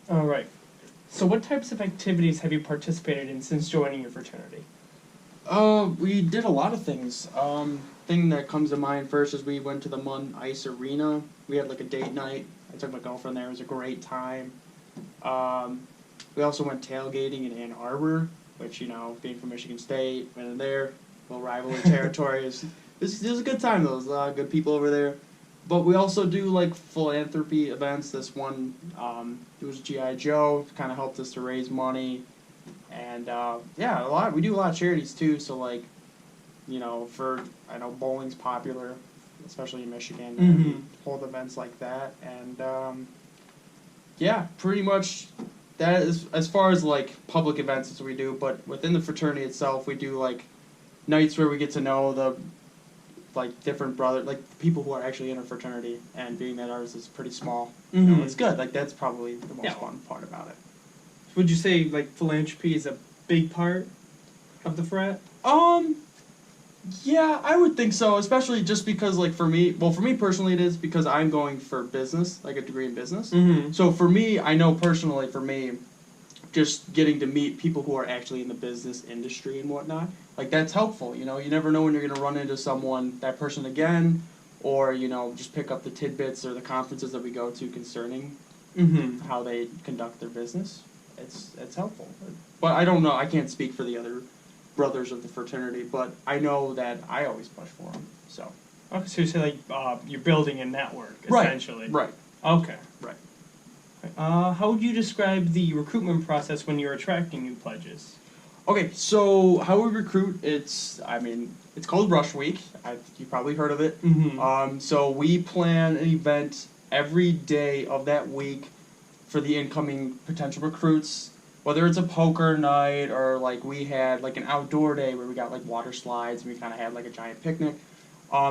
All right. So what types of activities have you participated in since joining your fraternity? We did a lot of things. Thing that comes to mind first is we went to the Mun Ice Arena. We had like a date night. I took my girlfriend there. It was a great time. We also went tailgating in Ann Arbor, which, you know, being from Michigan State, went in there, little rivalry territory. This was a good time, though. There's a lot of good people over there. But we also do, like, philanthropy events. This one, it was G.I. Joe, kind of helped us to raise money. And, yeah, we do a lot of charities, too. So, like, you know, I know bowling's popular, especially in Michigan. Mm-hmm. We hold events like that. And, yeah, pretty much that is as far as like public events as we do. But within the fraternity itself, we do like nights where we get to know the like different people who are actually in a fraternity. And being that ours is pretty small, you know, it's good. Like that's probably the most fun part about it. Would you say like philanthropy is a big part of the frat? Yeah, I would think so, especially just because, like, for me personally it is because I'm going for business, like a degree in business. Mm-hmm. So for me, I know personally for me, just getting to meet people who are actually in the business industry and whatnot, like, that's helpful, you know? You never know when you're going to run into that person again, or, you know, just pick up the tidbits or the conferences that we go to concerning how they conduct their business. It's helpful. But I don't know, I can't speak for the other brothers of the fraternity, but I know that I always push for them. So. Okay, so you say like you're building a network essentially. Right. Okay. Right. How would you describe the recruitment process when you're attracting new pledges? Okay, so how we recruit? It's called Rush Week. You probably heard of it. Mm-hmm. So we plan an event every day of that week for the incoming potential recruits. Whether it's a poker night or like we had like an outdoor day where we got like water slides and we kind of had like a giant picnic.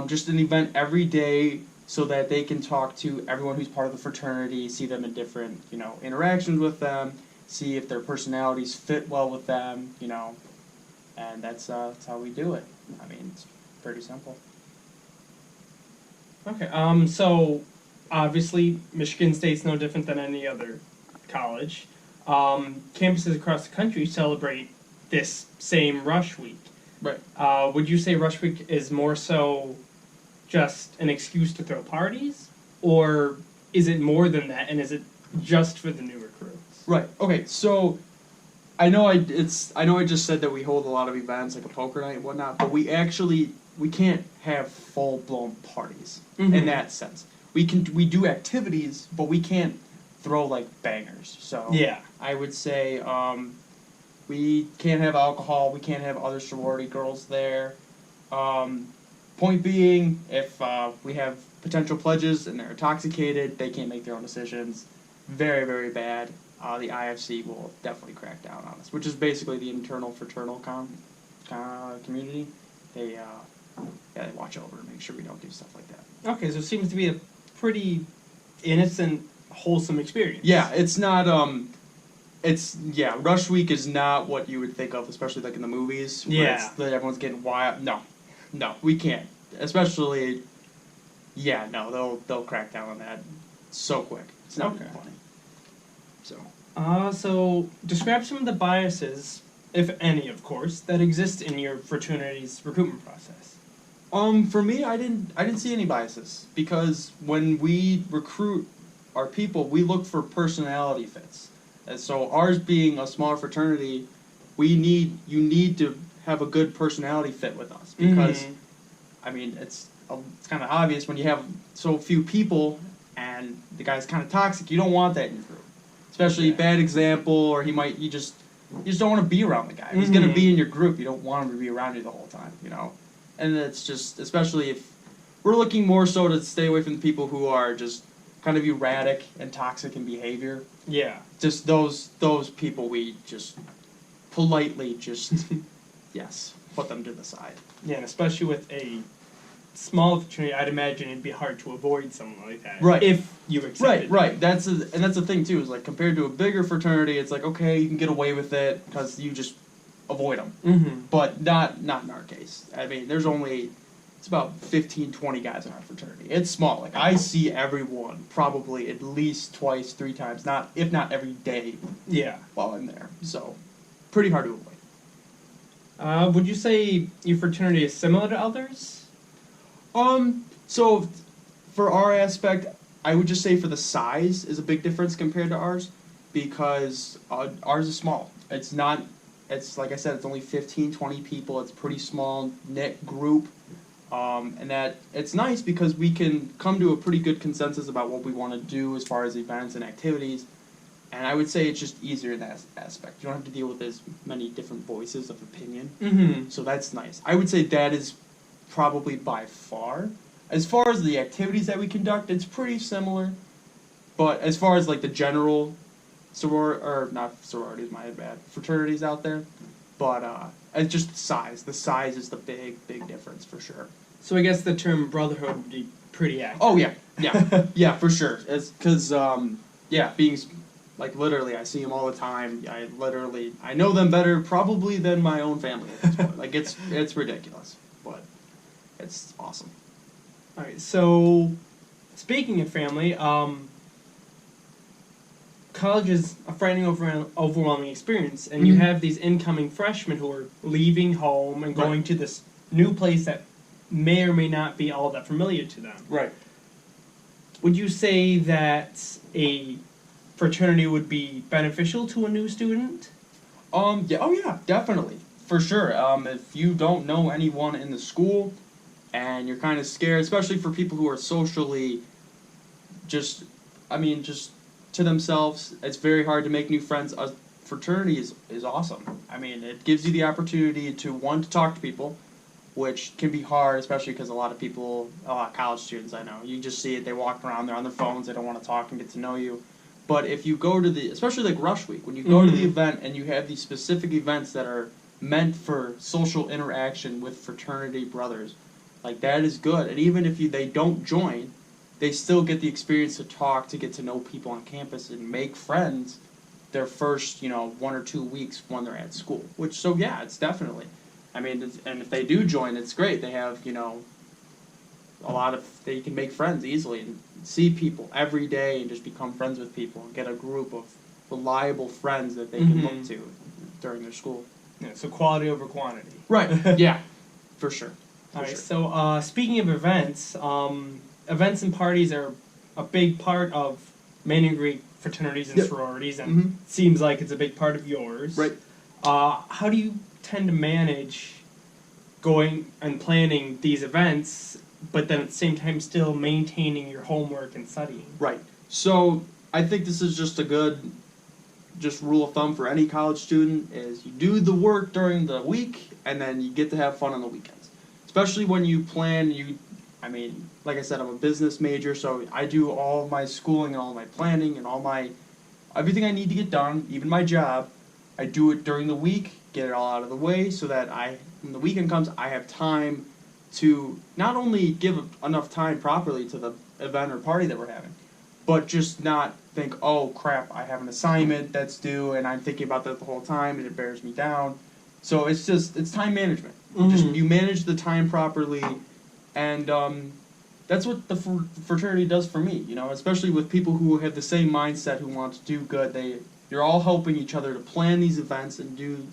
Just an event every day so that they can talk to everyone who's part of the fraternity, see them in different, you know, interactions with them, see if their personalities fit well with them, you know, and that's how we do it. I mean, it's pretty simple. Okay. So obviously Michigan State's no different than any other college. Campuses across the country celebrate this same Rush Week. Right. Would you say Rush Week is more so just an excuse to throw parties, or is it more than that, and is it just for the new recruits? Right. Okay. So I know I just said that we hold a lot of events like a poker night and whatnot, but we can't have full blown parties in that sense. We do activities, but we can't throw like bangers. So yeah, I would say we can't have alcohol. We can't have other sorority girls there. Point being, if we have potential pledges and they're intoxicated, they can't make their own decisions. Very, very bad. The IFC will definitely crack down on us, which is basically the internal fraternal community. They watch over and make sure we don't do stuff like that. Okay, so it seems to be a pretty innocent, wholesome experience. Yeah, it's not. Rush Week is not what you would think of, especially like in the movies. Where it's that everyone's getting wild. No, we can't. Especially, they'll crack down on that so quick. It's not even funny. So describe some of the biases, if any, of course, that exist in your fraternity's recruitment process. For me, I didn't see any biases because when we recruit our people, we look for personality fits. And so ours being a smaller fraternity, you need to have a good personality fit with us because, I mean, it's kind of obvious when you have so few people and the guy's kind of toxic. You don't want that in your group, especially bad example, or you just don't want to be around the guy. If he's going to be in your group, you don't want him to be around you the whole time, you know. And it's just, especially if we're looking more so to stay away from the people who are just kind of erratic and toxic in behavior. Yeah. Just those people we just politely put them to the side. Yeah, and especially with a small fraternity, I'd imagine it'd be hard to avoid someone like that. Right. If you accept it. Right. That's the thing too. Is like compared to a bigger fraternity, it's like okay, you can get away with it because you just avoid them. Mm-hmm. But not in our case. I mean, there's only it's about 15, 20 guys in our fraternity. It's small. Like, I see everyone probably at least twice, 3 times, if not every day Yeah. while I'm there. So, pretty hard to avoid. Would you say your fraternity is similar to others? So for our aspect, I would just say for the size is a big difference compared to ours, because ours is small. It's not, it's like I said, it's only 15, 20 people. It's pretty small knit group. And that it's nice because we can come to a pretty good consensus about what we want to do as far as events and activities. And I would say it's just easier in that aspect. You don't have to deal with as many different voices of opinion. Mm-hmm. So that's nice. I would say that is probably by far. As far as the activities that we conduct, it's pretty similar. But as far as like the general fraternities out there. But it's just the size. The size is the big difference for sure. So I guess the term brotherhood would be pretty accurate. Oh yeah, yeah, for sure. It's because being like literally, I see them all the time. I know them better probably than my own family at this point. Like it's ridiculous, but it's awesome. All right. So speaking of family, college is a frightening, overwhelming experience, and you have these incoming freshmen who are leaving home and going to this new place that may or may not be all that familiar to them. Right. Would you say that a fraternity would be beneficial to a new student? Yeah. Oh yeah, definitely, for sure. If you don't know anyone in the school, and you're kind of scared, especially for people who are socially, just to themselves, it's very hard to make new friends. A fraternity is awesome. I mean, it gives you the opportunity to talk to people, which can be hard, especially because a lot of college students I know, you just see it, they walk around, they're on their phones, they don't want to talk and get to know you. But if you go to especially like Rush Week, when you go to the event and you have these specific events that are meant for social interaction with fraternity brothers, like that is good. And even if they don't join, they still get the experience to talk, to get to know people on campus and make friends their first, 1 or 2 weeks when they're at school. It's definitely. I mean, and if they do join, it's great. They have, they can make friends easily and see people every day and just become friends with people and get a group of reliable friends that they can look to during their school. Yeah, so quality over quantity. Right. Yeah, for sure. All right. So speaking of events, events and parties are a big part of many Greek fraternities and sororities, and it seems like it's a big part of yours. Right. How do you tend to manage going and planning these events, but then at the same time still maintaining your homework and studying? Right. So I think this is just a good rule of thumb for any college student is you do the work during the week and then you get to have fun on the weekends. Especially when you plan, like I said, I'm a business major, so I do all my schooling and all my planning and everything I need to get done, even my job, I do it during the week, get it all out of the way so that when the weekend comes, I have time to not only give enough time properly to the event or party that we're having, but just not think, oh crap, I have an assignment that's due and I'm thinking about that the whole time and it bears me down. So it's time management. You manage the time properly, and that's what the fraternity does for me, especially with people who have the same mindset, who want to do good. You're all helping each other to plan these events and do